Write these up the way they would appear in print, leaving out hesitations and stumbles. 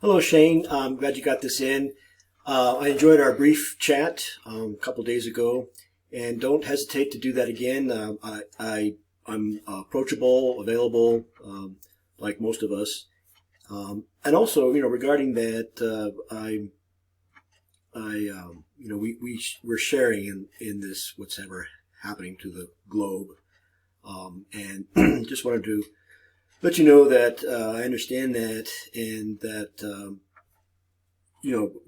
Hello, Shane. I'm glad you got this in. I enjoyed our brief chat a couple days ago, and don't hesitate to do that again. I'm approachable, available, like most of us. And also, regarding that, we're sharing in this what's ever happening to the globe, and just wanted to let you know that I understand that, and that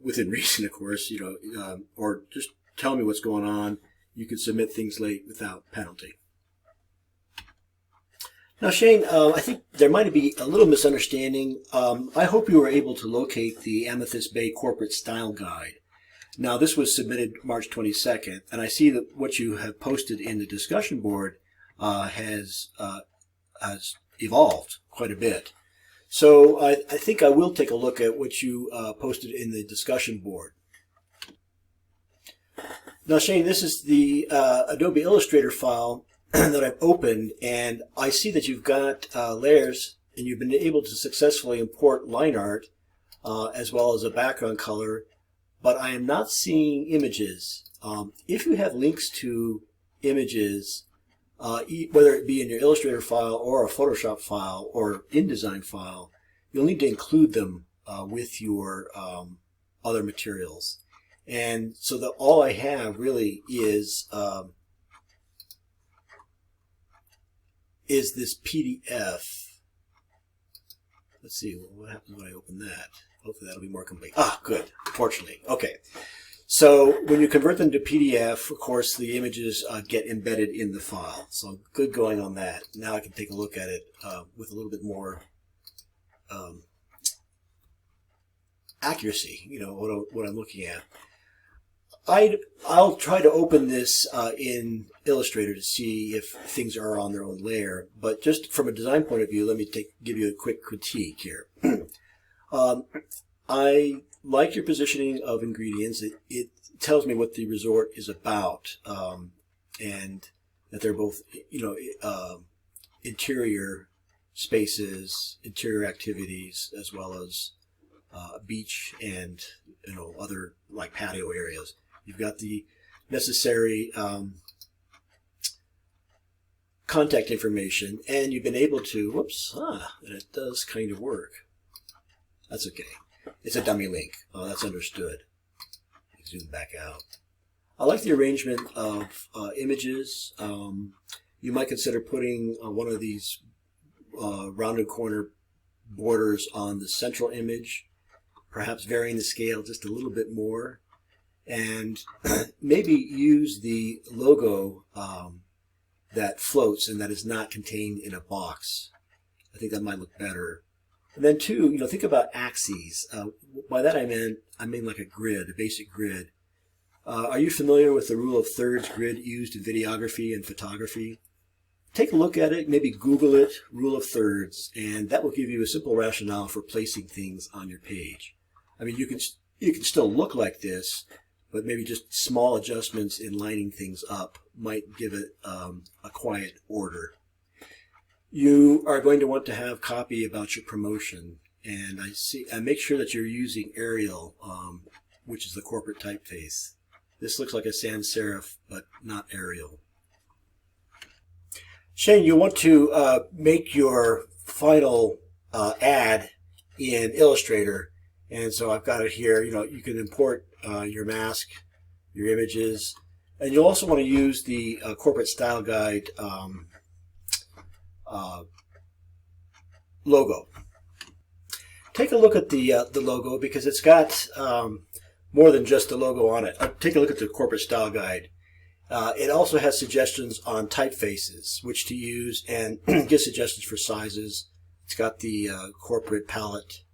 within reason, of course, or just tell me what's going on. You can submit things late without penalty. Now, Shane, I think there might be a little misunderstanding. I hope you were able to locate the Amethyst Bay Corporate Style Guide. Now, this was submitted March 22nd, and I see that what you have posted in the discussion board has evolved quite a bit. So I think I will take a look at what you posted in the discussion board. Now, Shane, this is the Adobe Illustrator file that I've opened, and I see that you've got layers, and you've been able to successfully import line art as well as a background color, but I am not seeing images. If you have links to images, whether it be in your Illustrator file or a Photoshop file or InDesign file, you'll need to include them with your other materials. And so that all I have really is this PDF. Let's see what happens when I open that. Hopefully that'll be more complete. Ah, good. Fortunately, okay. So when you convert them to PDF, of course, the images get embedded in the file. So good going on that. Now I can take a look at it with a little bit more accuracy, what I'm looking at. I'll try to open this in Illustrator to see if things are on their own layer. But just from a design point of view, let me give you a quick critique here. I like your positioning of ingredients. It tells me what the resort is about, and that they're both, interior spaces, interior activities, as well as beach and other like patio areas. You've got the necessary contact information, and you've been able to, and it does kind of work. That's okay. It's a dummy link. That's understood. Zoom back out. I like the arrangement of images. You might consider putting one of these rounded corner borders on the central image, perhaps varying the scale just a little bit more, and maybe use the logo that floats and that is not contained in a box. I think that might look better. And then two, think about axes. By that I mean like a grid, a basic grid. Are you familiar with the rule of thirds grid used in videography and photography? Take a look at it, maybe Google it, rule of thirds, and that will give you a simple rationale for placing things on your page. I mean, you can still look like this, but maybe just small adjustments in lining things up might give it a quiet order. You are going to want to have copy about your promotion, and make sure that you're using Arial, which is the corporate typeface. This looks like a sans serif, but not Arial. Shane, you want to make your final ad in Illustrator, and so I've got it here. You can import your mask, your images, and you'll also want to use the corporate style guide logo. Take a look at the logo, because it's got more than just the logo on it. Take a look at the corporate style guide. It also has suggestions on typefaces, which to use, and gives suggestions for sizes. It's got the corporate palette,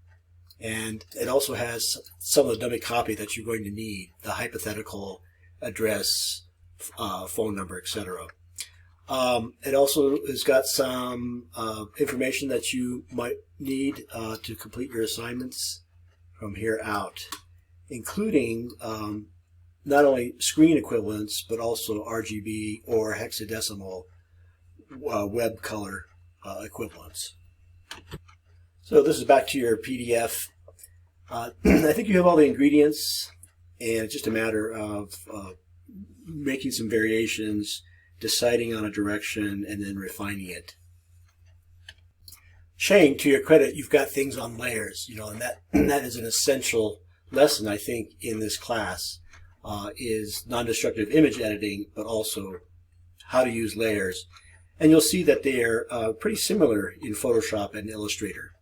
and it also has some of the dummy copy that you're going to need, the hypothetical address, phone number, etc. It also has got some information that you might need to complete your assignments from here out, including not only screen equivalents, but also RGB or hexadecimal web color equivalents. So this is back to your PDF. I think you have all the ingredients, and it's just a matter of making some variations, deciding on a direction, and then refining it. Shane, to your credit, you've got things on layers, and that is an essential lesson, I think, in this class, is non-destructive image editing, but also how to use layers. And you'll see that they are pretty similar in Photoshop and Illustrator.